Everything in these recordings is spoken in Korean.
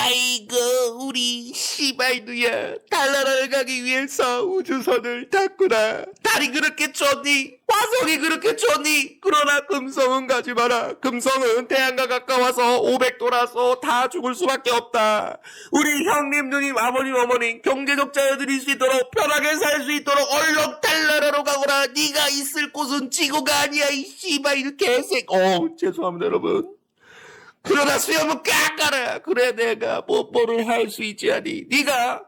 아이고 우리 시바이누야 달나라를 가기 위해서 우주선을 탔구나. 달이 그렇게 좁니? 화성이 그렇게 좁니? 그러나 금성은 가지 마라. 금성은 태양과 가까워서 500도라서 다 죽을 수밖에 없다. 우리 형님 누님 아버님 어머님 경제적 자유들일 수 있도록 편하게 살 수 있도록 얼른 달나라로 가거라. 네가 있을 곳은 지구가 아니야 이 시바이누 개색. 죄송합니다 여러분. 그러나 수염은 깎아라. 그래 내가 뽀뽀를 할 수 있지 않니? 네가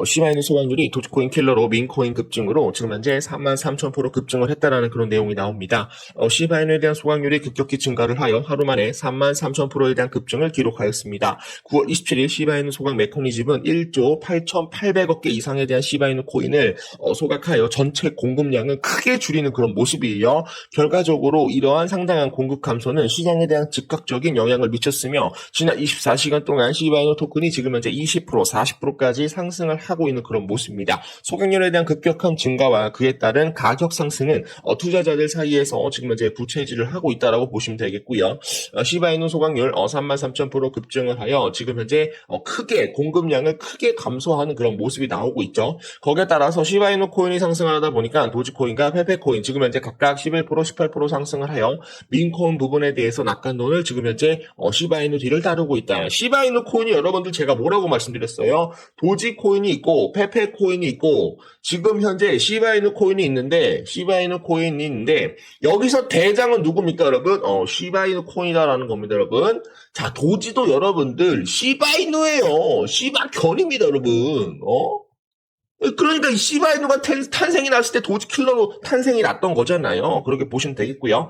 시바이누 소각률이 도지코인 킬러로 민코인 급증으로 지금 현재 33,000% 급증을 했다라는 그런 내용이 나옵니다. 시바이누에 대한 소각률이 급격히 증가를 하여 하루 만에 33,000%에 대한 급증을 기록하였습니다. 9월 27일 시바이누 소각 메커니즘은 1조 8,800억 개 이상에 대한 시바이누 코인을 소각하여 전체 공급량을 크게 줄이는 그런 모습이에요. 결과적으로 이러한 상당한 공급 감소는 시장에 대한 즉각적인 영향을 미쳤으며 지난 24시간 동안 시바이누 토큰이 지금 현재 20%, 40%까지 상승을 하고 있는 그런 모습입니다. 소각률에 대한 급격한 증가와 그에 따른 가격 상승은 투자자들 사이에서 지금 현재 부채질을 하고 있다라고 보시면 되겠고요. 시바이누 소각률 33,000% 급증을 하여 지금 현재 크게 공급량을 크게 감소하는 그런 모습이 나오고 있죠. 거기에 따라서 시바이누 코인이 상승하다 보니까 도지코인과 페페코인 지금 현재 각각 11%, 18% 상승을 하여 민코인 부분에 대해서 낙관론을 지금 현재 시바이누 뒤를 따르고 있다. 시바이누 코인이 여러분들 제가 뭐라고 말씀드렸어요? 도지코인이 있고 페페코인이 있고 지금 현재 시바이누 코인이 있는데 여기서 대장은 누굽니까 여러분? 시바이누 코인이다라는 겁니다 여러분. 자, 도지도 여러분들 시바이누예요. 시바견입니다 여러분. 그러니까 이 시바이누가 탄생이 났을 때 도지킬러로 탄생이 났던 거잖아요. 그렇게 보시면 되겠고요.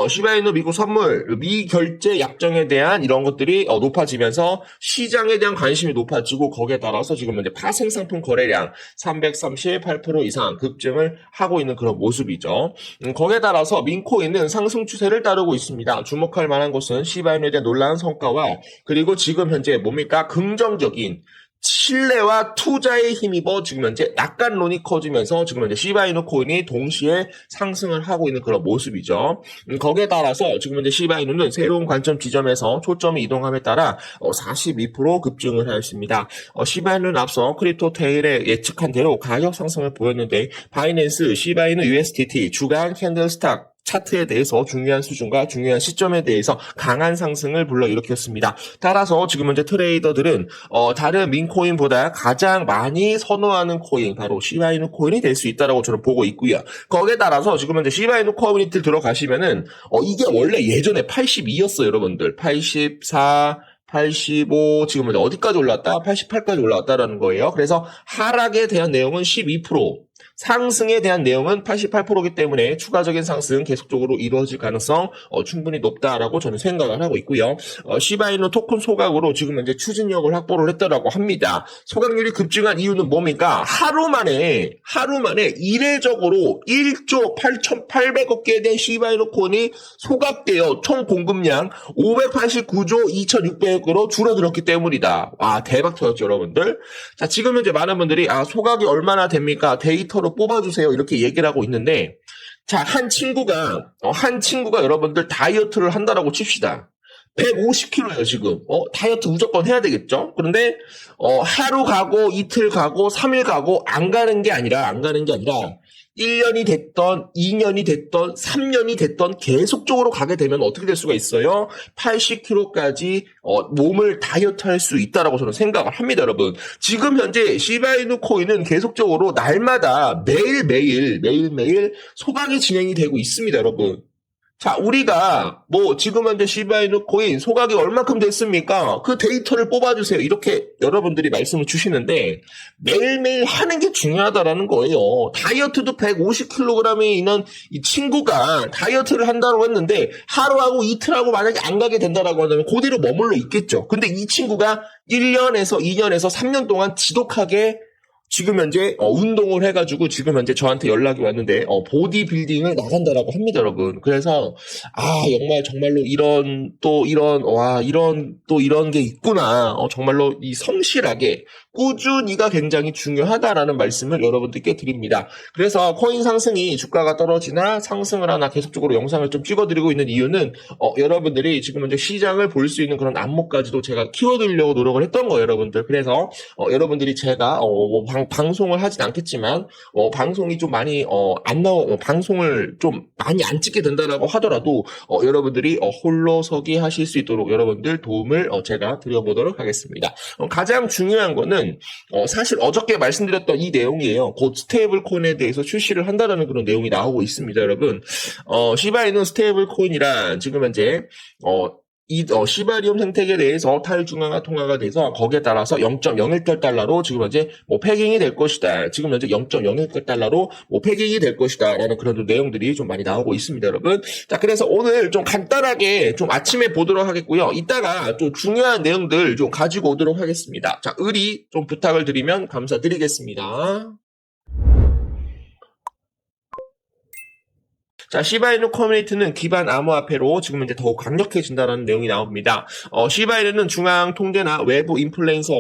시바이누 미국 선물, 미결제 약정에 대한 이런 것들이 높아지면서 시장에 대한 관심이 높아지고 거기에 따라서 지금 현재 파생 상품 거래량 338% 이상 급증을 하고 있는 그런 모습이죠. 거기에 따라서 민코인은 상승 추세를 따르고 있습니다. 주목할 만한 것은 시바이누에 대한 놀라운 성과와 그리고 지금 현재 뭡니까? 긍정적인 신뢰와 투자에 힘입어 지금 현재 낙관론이 커지면서 지금 현재 시바이누 코인이 동시에 상승을 하고 있는 그런 모습이죠. 거기에 따라서 지금 현재 시바이누는 새로운 관점 지점에서 초점이 이동함에 따라 42% 급증을 하였습니다. 시바이누는 앞서 크립토테일에 예측한 대로 가격 상승을 보였는데 바이낸스 시바이누 USDT 주간 캔들스탁 차트에 대해서 중요한 수준과 중요한 시점에 대해서 강한 상승을 불러일으켰습니다. 따라서 지금 현재 트레이더들은 다른 민코인보다 가장 많이 선호하는 코인 바로 시바이누 코인이 될 수 있다라고 저는 보고 있고요. 거기에 따라서 지금 현재 시바이누 커뮤니티 들어가시면은 이게 원래 예전에 82였어요, 여러분들. 84 85 지금 어디까지 올랐다? 88까지 올라왔다라는 거예요. 그래서 하락에 대한 내용은 12%, 상승에 대한 내용은 88%이기 때문에 추가적인 상승 계속적으로 이루어질 가능성 충분히 높다라고 저는 생각을 하고 있고요. 시바이누 토큰 소각으로 지금 현재 추진력을 확보를 했다라고 합니다. 소각률이 급증한 이유는 뭡니까? 하루 만에 이례적으로 1조 8,800억 개에 대한 시바이누 코인이 소각되어 총 공급량 589조 2,600억으로 줄어들었기 때문이다. 와, 대박 터졌죠, 여러분들. 자, 지금 현재 많은 분들이 소각이 얼마나 됩니까? 데이터로 뽑아주세요. 이렇게 얘기를 하고 있는데, 자, 한 친구가 여러분들 다이어트를 한다라고 칩시다. 150kg예요, 지금. 다이어트 무조건 해야 되겠죠? 그런데, 하루 가고, 이틀 가고, 3일 가고, 안 가는 게 아니라, 1년이 됐던, 2년이 됐던, 3년이 됐던 계속적으로 가게 되면 어떻게 될 수가 있어요? 80kg까지 몸을 다이어트 할 수 있다라고 저는 생각을 합니다, 여러분. 지금 현재 시바이누 코인은 계속적으로 날마다 매일매일 소각이 진행이 되고 있습니다, 여러분. 자, 우리가 지금 현재 시바이누 코인 소각이 얼마큼 됐습니까? 그 데이터를 뽑아주세요. 이렇게 여러분들이 말씀을 주시는데 매일매일 하는 게 중요하다라는 거예요. 다이어트도 150kg이 있는 이 친구가 다이어트를 한다고 했는데 하루하고 이틀하고 만약에 안 가게 된다라고 하면 그대로 머물러 있겠죠. 근데 이 친구가 1년에서 2년에서 3년 동안 지독하게 지금 현재 운동을 해가지고 지금 현재 저한테 연락이 왔는데 보디 빌딩을 나간다라고 합니다, 여러분. 그래서 정말로 이런 게 있구나. 정말로 이 성실하게 꾸준히가 굉장히 중요하다라는 말씀을 여러분들께 드립니다. 그래서 코인 상승이 주가가 떨어지나 상승을 하나 계속적으로 영상을 좀 찍어드리고 있는 이유는 여러분들이 지금 현재 시장을 볼 수 있는 그런 안목까지도 제가 키워드리려고 노력을 했던 거예요, 여러분들. 그래서 여러분들이 제가 방송을 하진 않겠지만 방송이 좀 많이 방송을 좀 많이 안 찍게 된다라고 하더라도 여러분들이 홀로서기 하실 수 있도록 여러분들 도움을 제가 드려보도록 하겠습니다. 가장 중요한 거는 사실 어저께 말씀드렸던 이 내용이에요. 곧 스테이블 코인에 대해서 출시를 한다라는 그런 내용이 나오고 있습니다, 여러분. 시바이누 스테이블 코인이란 지금 현재 시바리움 생태계에 대해서 탈중앙화 통화가 돼서 거기에 따라서 0.01달러로 지금 현재 패깅이 될 것이다. 지금 현재 0.01달러로 패깅이 될 것이다. 라는 그런 내용들이 좀 많이 나오고 있습니다, 여러분. 자, 그래서 오늘 좀 간단하게 좀 아침에 보도록 하겠고요. 이따가 좀 중요한 내용들 좀 가지고 오도록 하겠습니다. 자, 의리 좀 부탁을 드리면 감사드리겠습니다. 자, 시바이누 커뮤니티는 기반 암호화폐로 지금 이제 더욱 강력해진다는 내용이 나옵니다. 시바이누는 중앙 통제나 외부 인플루언서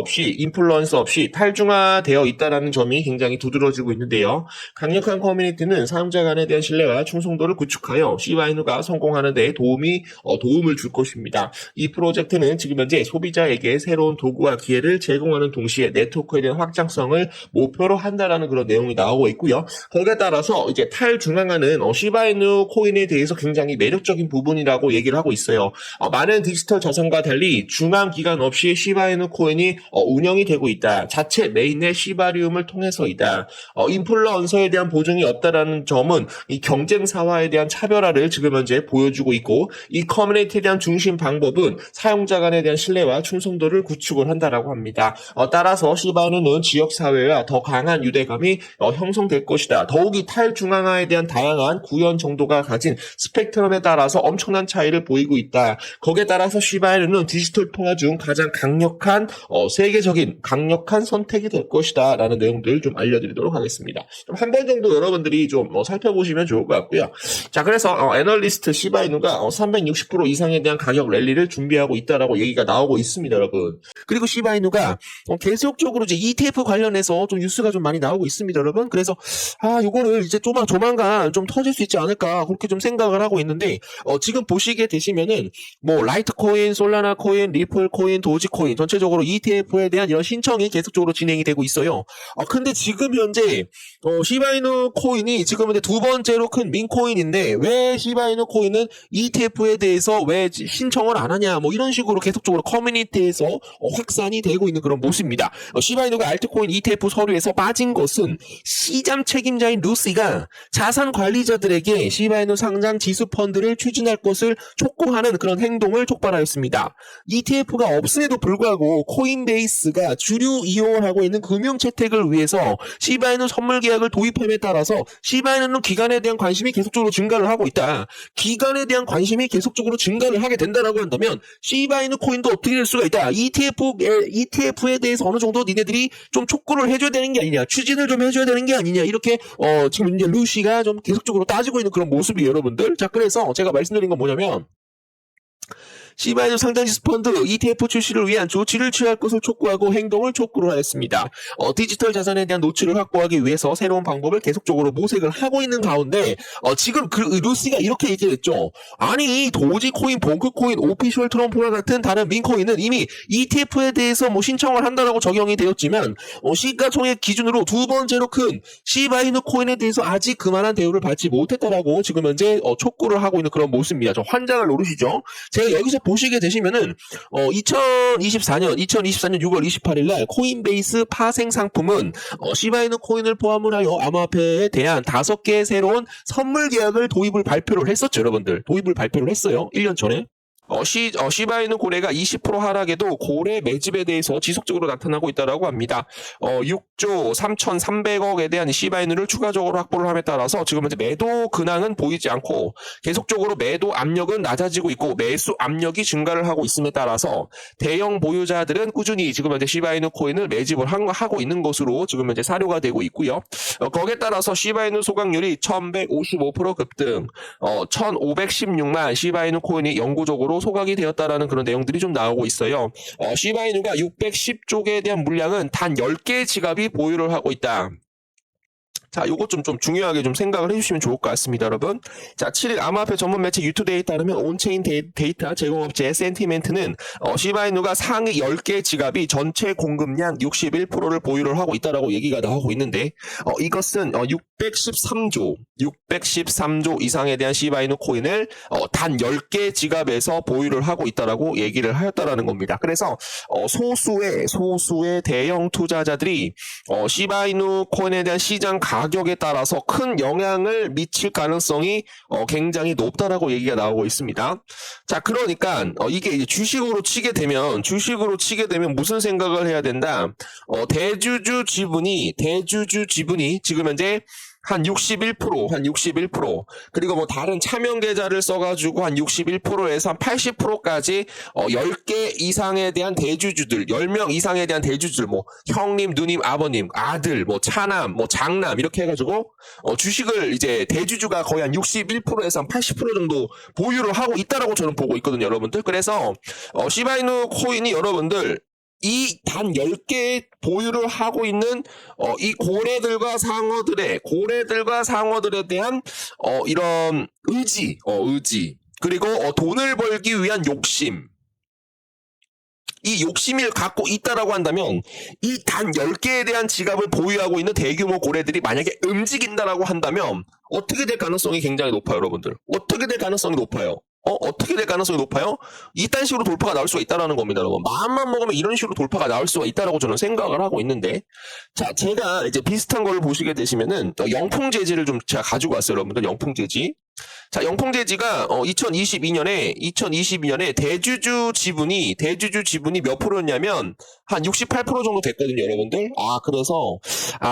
없이 탈중화되어 있다는 점이 굉장히 두드러지고 있는데요. 강력한 커뮤니티는 사용자 간에 대한 신뢰와 충성도를 구축하여 시바이누가 성공하는 데 도움을 줄 것입니다. 이 프로젝트는 지금 현재 소비자에게 새로운 도구와 기회를 제공하는 동시에 네트워크에 대한 확장성을 목표로 한다라는 그런 내용이 나오고 있고요. 거기에 따라서 이제 탈중앙화는 시바이누 코인에 대해서 굉장히 매력적인 부분이라고 얘기를 하고 있어요. 많은 디지털 자산과 달리 중앙 기관 없이 시바이누 코인이 운영이 되고 있다. 자체 메인의 시바리움을 통해서이다. 인플루언서에 대한 보증이 없다라는 점은 이 경쟁사화에 대한 차별화를 지금 현재 보여주고 있고, 이 커뮤니티에 대한 중심 방법은 사용자 간에 대한 신뢰와 충성도를 구축을 한다라고 합니다. 따라서 시바이누는 지역사회와 더 강한 유대감이 형성될 것이다. 더욱이 탈중앙화에 대한 다양한 구현 정도가 가진 스펙트럼에 따라서 엄청난 차이를 보이고 있다. 거기에 따라서 시바이누는 디지털 통화 중 가장 강력한 세계적인 강력한 선택이 될 것이다 라는 내용들 좀 알려드리도록 하겠습니다. 한 번 정도 여러분들이 좀 살펴보시면 좋을 것 같고요. 자, 그래서 애널리스트 시바이누가 360% 이상에 대한 가격 랠리를 준비하고 있다라고 얘기가 나오고 있습니다, 여러분. 그리고 시바이누가 계속적으로 이제 ETF 관련해서 좀 뉴스가 좀 많이 나오고 있습니다, 여러분. 그래서 요거를 이제 조만간 좀 터질 수 있지 않을까 그렇게 좀 생각을 하고 있는데, 지금 보시게 되시면은 라이트코인, 솔라나 코인, 리플 코인, 도지 코인 전체적으로 ETF에 대한 이런 신청이 계속적으로 진행이 되고 있어요. 근데 지금 현재 시바이누 코인이 지금 현재 두 번째로 큰 민코인인데 왜 시바이누 코인은 ETF에 대해서 왜 신청을 안 하냐 이런 식으로 계속적으로 커뮤니티에서 확산이 되고 있는 그런 모습입니다. 시바이누가 알트코인 ETF 서류에서 빠진 것은 시장 책임자인 루시가 자산 관리자들에게 시바이누 상장 지수 펀드를 추진할 것을 촉구하는 그런 행동을 촉발하였습니다. ETF가 없음에도 불구하고 코인베이스가 주류 이용을 하고 있는 금융 채택을 위해서 시바이누 선물 계약을 도입함에 따라서 시바이누 기관에 대한 관심이 계속적으로 증가를 하고 있다. 기관에 대한 관심이 계속적으로 증가를 하게 된다라고 한다면 시바이누 코인도 어떻게 될 수가 있다. ETF에 대해서 어느 정도 니네들이 좀 촉구를 해줘야 되는 게 아니냐, 추진을 좀 해줘야 되는 게 아니냐, 이렇게 지금 이제 루시가 좀 계속적으로 따지고 있는 그런 모습이에요, 여러분들. 자, 그래서 제가 말씀드린 건 뭐냐면, 시바이누 상장지수 펀드 ETF 출시를 위한 조치를 취할 것을 촉구하고 행동을 촉구를 하였습니다. 디지털 자산에 대한 노출을 확보하기 위해서 새로운 방법을 계속적으로 모색을 하고 있는 가운데 지금 루시가 이렇게 얘기했죠. 아니, 도지코인, 봉크코인, 오피셜 트럼프와 같은 다른 민코인은 이미 ETF에 대해서 신청을 한다라고 적용이 되었지만 시가총액 기준으로 두 번째로 큰 시바이누 코인에 대해서 아직 그만한 대우를 받지 못했다라고 지금 현재 촉구를 하고 있는 그런 모습입니다. 좀 환장을 노리시죠. 제가 여기서 보시게 되시면은 2024년 6월 28일 날 코인베이스 파생 상품은 시바이누 코인을 포함을 하여 암호화폐에 대한 5개의 새로운 선물 계약을 발표를 했었죠, 여러분들. 도입을 발표를 했어요. 1년 전에. 시바이누 고래가 20% 하락에도 고래 매집에 대해서 지속적으로 나타나고 있다라고 합니다. 6조 3,300억에 대한 시바이누를 추가적으로 확보를 함에 따라서 지금 현재 매도 근황은 보이지 않고 계속적으로 매도 압력은 낮아지고 있고 매수 압력이 증가를 하고 있음에 따라서 대형 보유자들은 꾸준히 지금 현재 시바이누 코인을 매집을 하고 있는 것으로 지금 현재 사료가 되고 있고요. 거기에 따라서 시바이누 소각률이 1155% 급등, 1516만 시바이누 코인이 영구적으로 소각이 되었다라는 그런 내용들이 좀 나오고 있어요. 시바이누가 610쪽에 대한 물량은 단 10개의 지갑이 보유를 하고 있다. 자, 요것 좀 중요하게 좀 생각을 해주시면 좋을 것 같습니다, 여러분. 자, 7일 암호화폐 전문 매체 유투데이에 따르면 온체인 데이터 제공업체 센티멘트는 시바이누가 상위 10개 지갑이 전체 공급량 61%를 보유를 하고 있다라고 얘기가 나오고 있는데, 이것은 613조 이상에 대한 시바이누 코인을 단 10개 지갑에서 보유를 하고 있다라고 얘기를 하였다라는 겁니다. 그래서 소수의 대형 투자자들이 시바이누 코인에 대한 시장 가격에 따라서 큰 영향을 미칠 가능성이 굉장히 높다라고 얘기가 나오고 있습니다. 자, 그러니까 이게 이제 주식으로 치게 되면 무슨 생각을 해야 된다? 대주주 지분이 지금 현재 한 61%, 그리고 뭐 다른 차명 계좌를 써가지고 한 61%에서 한 80%까지 10개 이상에 대한 대주주들, 10명 이상에 대한 대주주들, 뭐 형님, 누님, 아버님, 아들, 뭐 차남, 뭐 장남 이렇게 해가지고 주식을 이제 대주주가 거의 한 61%에서 한 80% 정도 보유를 하고 있다라고 저는 보고 있거든요, 여러분들. 그래서 시바이누 코인이 여러분들 이 단 10개 보유를 하고 있는 이 고래들과 상어들에 대한 이런 의지 그리고 돈을 벌기 위한 욕심, 이 욕심을 갖고 있다라고 한다면 이 단 10개에 대한 지갑을 보유하고 있는 대규모 고래들이 만약에 움직인다라고 한다면 어떻게 될 가능성이 굉장히 높아요, 여러분들. 어떻게 될 가능성이 높아요? 이딴 식으로 돌파가 나올 수가 있다라는 겁니다, 여러분. 마음만 먹으면 이런 식으로 돌파가 나올 수가 있다라고 저는 생각을 하고 있는데, 자, 제가 이제 비슷한 거를 보시게 되시면은 영풍재지를 좀 제가 가지고 왔어요, 여러분들. 영풍재지. 자, 영풍재지가 2022년에 대주주 지분이 몇 프로였냐면 한 68% 정도 됐거든요, 여러분들. 그래서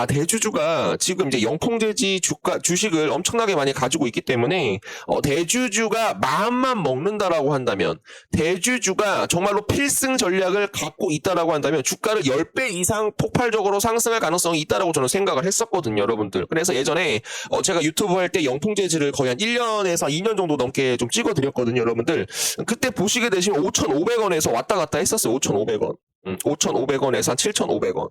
대주주가 지금 이제 영풍재지 주식을 엄청나게 많이 가지고 있기 때문에 대주주가 마음만 먹는다라고 한다면, 대주주가 정말로 필승 전략을 갖고 있다라고 한다면 주가를 10배 이상 폭발적으로 상승할 가능성이 있다라고 저는 생각을 했었거든요, 여러분들. 그래서 예전에 제가 유튜브 할 때 영풍재지를 거의 한 1년에서 2년 정도 넘게 좀 찍어드렸거든요, 여러분들. 그때 보시게 되시면 5,500원에서 왔다 갔다 했었어요. 5,500원. 5,500원에서 한 7,500원.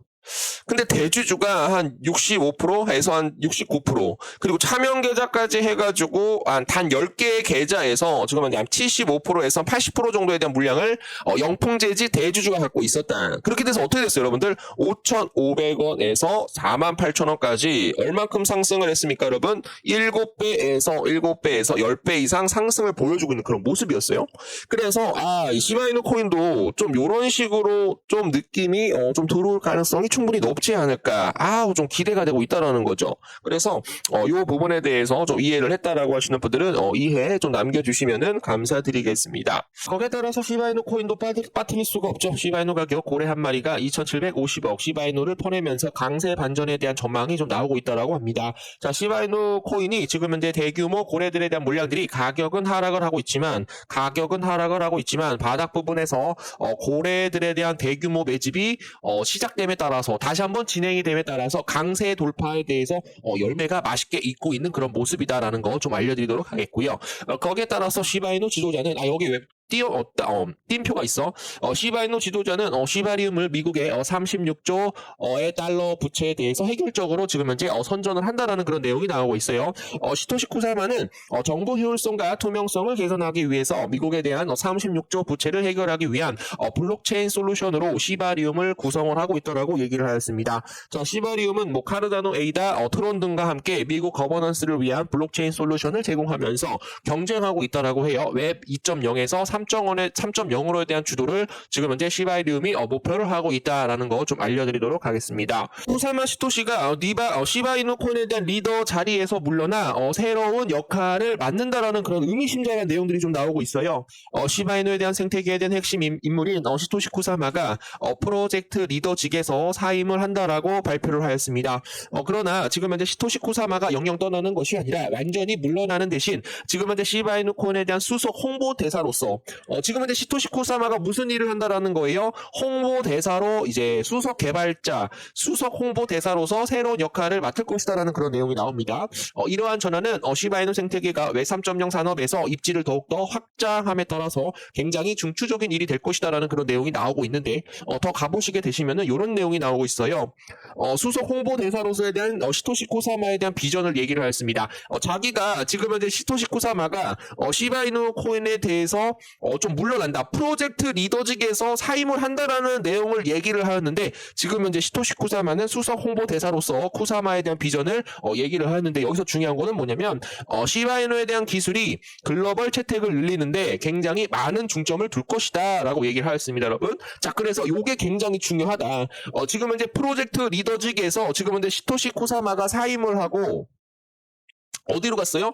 근데 대주주가 한 65%에서 한 69%, 그리고 차명 계좌까지 해가지고 단 10개의 계좌에서 지금 한 75%에서 80% 정도에 대한 물량을 영풍재지 대주주가 갖고 있었다. 그렇게 돼서 어떻게 됐어요, 여러분들? 5,500원에서 48,000원까지 얼만큼 상승을 했습니까, 여러분? 7배에서 10배 이상 상승을 보여주고 있는 그런 모습이었어요. 그래서 이 시바이누 코인도 좀 이런 식으로 좀 느낌이 좀 들어올 가능성이 충분히 높지 않을까. 좀 기대가 되고 있다라는 거죠. 그래서 이 부분에 대해서 좀 이해를 했다라고 하시는 분들은 이해 좀 남겨주시면은 감사드리겠습니다. 거기에 따라서 시바이누 코인도 빠뜨릴 수가 없죠. 시바이누 가격 고래 한 마리가 2,750억 시바이누를 퍼내면서 강세 반전에 대한 전망이 좀 나오고 있다라고 합니다. 자, 시바이누 코인이 지금 현재 대규모 고래들에 대한 물량들이 가격은 하락을 하고 있지만 바닥 부분에서 고래들에 대한 대규모 매집이 시작됨에 따라서 다시 한번 진행이 됨에 따라서 강세 돌파에 대해서 열매가 맛있게 익고 있는 그런 모습이다라는 거 좀 알려드리도록 하겠고요. 거기에 따라서 시바이누 지도자는 여기 왜 띄임표가 있어. 시바이누 지도자는 시바리움을 미국의 36조의 달러 부채에 대해서 해결적으로 지금 현재 선전을 한다라는 그런 내용이 나오고 있어요. 시토시 쿠사마는 정보 효율성과 투명성을 개선하기 위해서 미국에 대한 36조 부채를 해결하기 위한 블록체인 솔루션으로 시바리움을 구성을 하고 있다라고 얘기를 하였습니다. 자, 시바리움은 뭐 카르다노, 에이다, 트론 등과 함께 미국 거버넌스를 위한 블록체인 솔루션을 제공하면서 경쟁하고 있다라고 해요. 웹 2.0에서 3.0으로에 대한 주도를 지금 현재 시바이누움이 목표를 하고 있다라는 거 좀 알려드리도록 하겠습니다. 쿠사마 시토시가 시바이누 코인에 대한 리더 자리에서 물러나 새로운 역할을 맡는다라는 그런 의미심장한 내용들이 좀 나오고 있어요. 시바이누에 대한 생태계에 대한 핵심 인물인 시토시 쿠사마가 프로젝트 리더직에서 사임을 한다라고 발표를 하였습니다. 그러나 지금 현재 시토시 쿠사마가 영영 떠나는 것이 아니라 완전히 물러나는 대신 지금 현재 시바이누 코인에 대한 수석 홍보 대사로서 지금 현재 시토시 쿠사마가 무슨 일을 한다라는 거예요? 홍보 대사로 이제 수석 개발자, 수석 홍보 대사로서 새로운 역할을 맡을 것이다라는 그런 내용이 나옵니다. 이러한 전환은 시바이누 생태계가 웹 3.0 산업에서 입지를 더욱더 확장함에 따라서 굉장히 중추적인 일이 될 것이다라는 그런 내용이 나오고 있는데 더 가보시게 되시면은 이런 내용이 나오고 있어요. 수석 홍보 대사로서에 대한 시토시 쿠사마에 대한 비전을 얘기를 하였습니다. 자기가 지금 현재 시토시 쿠사마가 시바이누 코인에 대해서 좀 물러난다. 프로젝트 리더직에서 사임을 한다라는 내용을 얘기를 하였는데 지금 현재 시토시 쿠사마는 수석 홍보 대사로서 쿠사마에 대한 비전을 얘기를 하였는데 여기서 중요한 거는 뭐냐면 시바이누에 대한 기술이 글로벌 채택을 늘리는데 굉장히 많은 중점을 둘 것이다 라고 얘기를 하였습니다, 여러분. 자, 그래서 이게 굉장히 중요하다. 지금 현재 프로젝트 리더직에서 지금 현재 시토시 쿠사마가 사임을 하고 어디로 갔어요?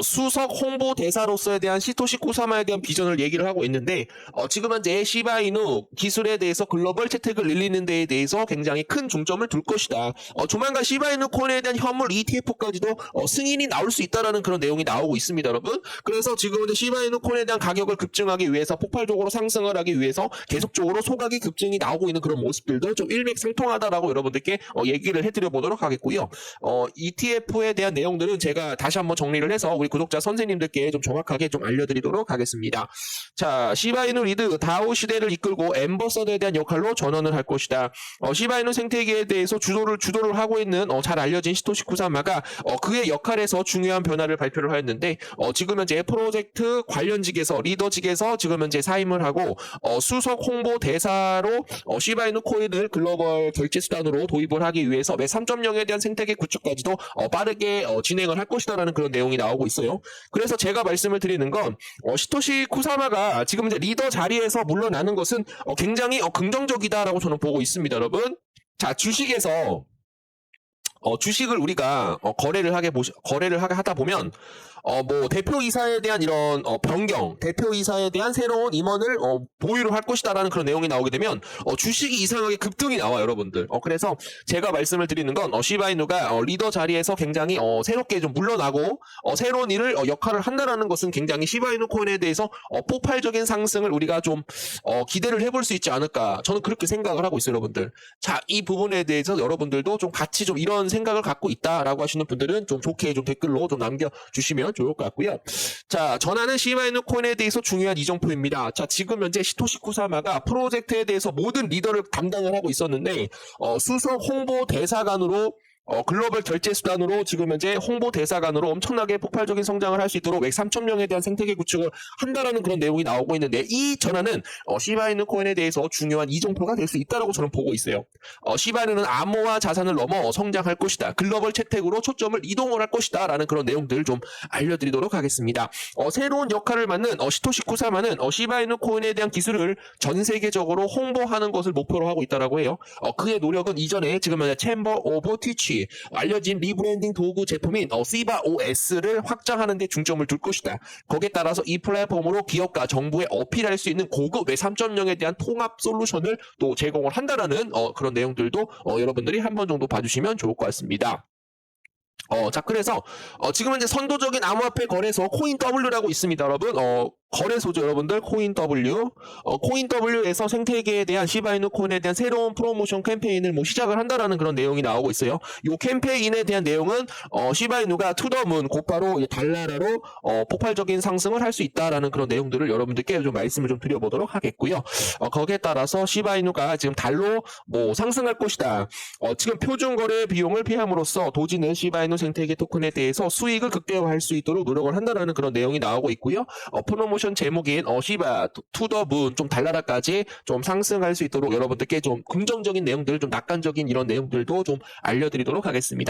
수석 홍보 대사로서에 대한 시토시 쿠사마에 대한 비전을 얘기를 하고 있는데 지금 현재 시바이누 기술에 대해서 글로벌 채택을 늘리는 데에 대해서 굉장히 큰 중점을 둘 것이다. 조만간 시바이누 코인에 대한 현물 ETF까지도 승인이 나올 수 있다라는 그런 내용이 나오고 있습니다, 여러분. 그래서 지금 현재 시바이누 코인에 대한 가격을 급증하기 위해서 폭발적으로 상승을 하기 위해서 계속적으로 소각이 급증이 나오고 있는 그런 모습들도 좀 일맥상통하다라고 여러분들께 얘기를 해드려 보도록 하겠고요. ETF에 대한 내용들은 제가 다시 한번 정리를 해서 우리 구독자 선생님들께 좀 정확하게 좀 알려드리도록 하겠습니다. 자, 시바이누 리드 다오 시대를 이끌고 앰버서더에 대한 역할로 전환을 할 것이다. 시바이누 생태계에 대해서 주도를 하고 있는 잘 알려진 시토시 쿠사마가 그의 역할에서 중요한 변화를 발표를 하였는데 지금 현재 프로젝트 관련직에서 리더직에서 지금 현재 사임을 하고 수석 홍보 대사로 시바이누 코인을 글로벌 결제 수단으로 도입을 하기 위해서 웹 3.0에 대한 생태계 구축까지도 빠르게 진행을 할 것이다라는 그런 내용이 나오고 있어요. 그래서 제가 말씀을 드리는 건 시토시 쿠사마가 지금 이제 리더 자리에서 물러나는 것은 굉장히 긍정적이다라고 저는 보고 있습니다, 여러분. 자, 주식에서 주식을 우리가 거래를 하다 보면 뭐 대표이사에 대한 이런 변경, 대표이사에 대한 새로운 임원을 보유를 할 것이다라는 그런 내용이 나오게 되면 주식이 이상하게 급등이 나와요, 여러분들. 그래서 제가 말씀을 드리는 건 시바이누가 리더 자리에서 굉장히 새롭게 좀 물러나고 새로운 일을 역할을 한다라는 것은 굉장히 시바이누 코인에 대해서 폭발적인 상승을 우리가 좀 기대를 해볼 수 있지 않을까, 저는 그렇게 생각을 하고 있어요, 여러분들. 자, 이 부분에 대해서 여러분들도 좀 같이 좀 이런 생각을 갖고 있다라고 하시는 분들은 좀 좋게 좀 댓글로 좀 남겨주시면 좋을 것 같고요. 자, 전하는 시바이누 코인에 대해서 중요한 이정표입니다. 자, 지금 현재 시토시 쿠사마가 프로젝트에 대해서 모든 리더를 담당을 하고 있었는데 수석 홍보 대사관으로 글로벌 결제 수단으로 지금 현재 홍보 대사관으로 엄청나게 폭발적인 성장을 할 수 있도록 웹 3.0에 대한 생태계 구축을 한다라는 그런 내용이 나오고 있는데 이 전환은 시바이누 코인에 대해서 중요한 이정표가 될 수 있다라고 저는 보고 있어요. 시바이누는 암호화 자산을 넘어 성장할 것이다. 글로벌 채택으로 초점을 이동을 할 것이다. 라는 그런 내용들을 좀 알려드리도록 하겠습니다. 새로운 역할을 맡는 시토시 쿠사마는 시바이누 코인에 대한 기술을 전 세계적으로 홍보하는 것을 목표로 하고 있다라고 해요. 그의 노력은 이전에 지금 현재 챔버 오브 티치 알려진 리브랜딩 도구 제품인 시바 OS를 확장하는 데 중점을 둘 것이다. 거기에 따라서 이 플랫폼으로 기업과 정부에 어필할 수 있는 고급 웹 3.0에 대한 통합 솔루션을 또 제공을 한다라는 그런 내용들도 여러분들이 한 번 정도 봐주시면 좋을 것 같습니다. 자, 그래서 지금 현재 선도적인 암호화폐 거래소 코인W라고 있습니다, 여러분. 거래소죠, 여러분들. 코인W. 코인W에서 생태계에 대한 시바이누 코인에 대한 새로운 프로모션 캠페인을 시작을 한다라는 그런 내용이 나오고 있어요. 이 캠페인에 대한 내용은 시바이누가 투더문 곧바로 달나라로 폭발적인 상승을 할 수 있다라는 그런 내용들을 여러분들께 좀 말씀을 좀 드려보도록 하겠고요. 거기에 따라서 시바이누가 지금 달로 상승할 것이다. 지금 표준 거래 비용을 피함으로써 도지는 시바이누 생태계 토큰에 대해서 수익을 극대화할 수 있도록 노력을 한다라는 그런 내용이 나오고 있고요. 프로모션 제목인 시바 투더문 좀 달나라까지 좀 상승할 수 있도록 여러분들께 좀 긍정적인 내용들, 좀 낙관적인 이런 내용들도 좀 알려드리도록 하겠습니다.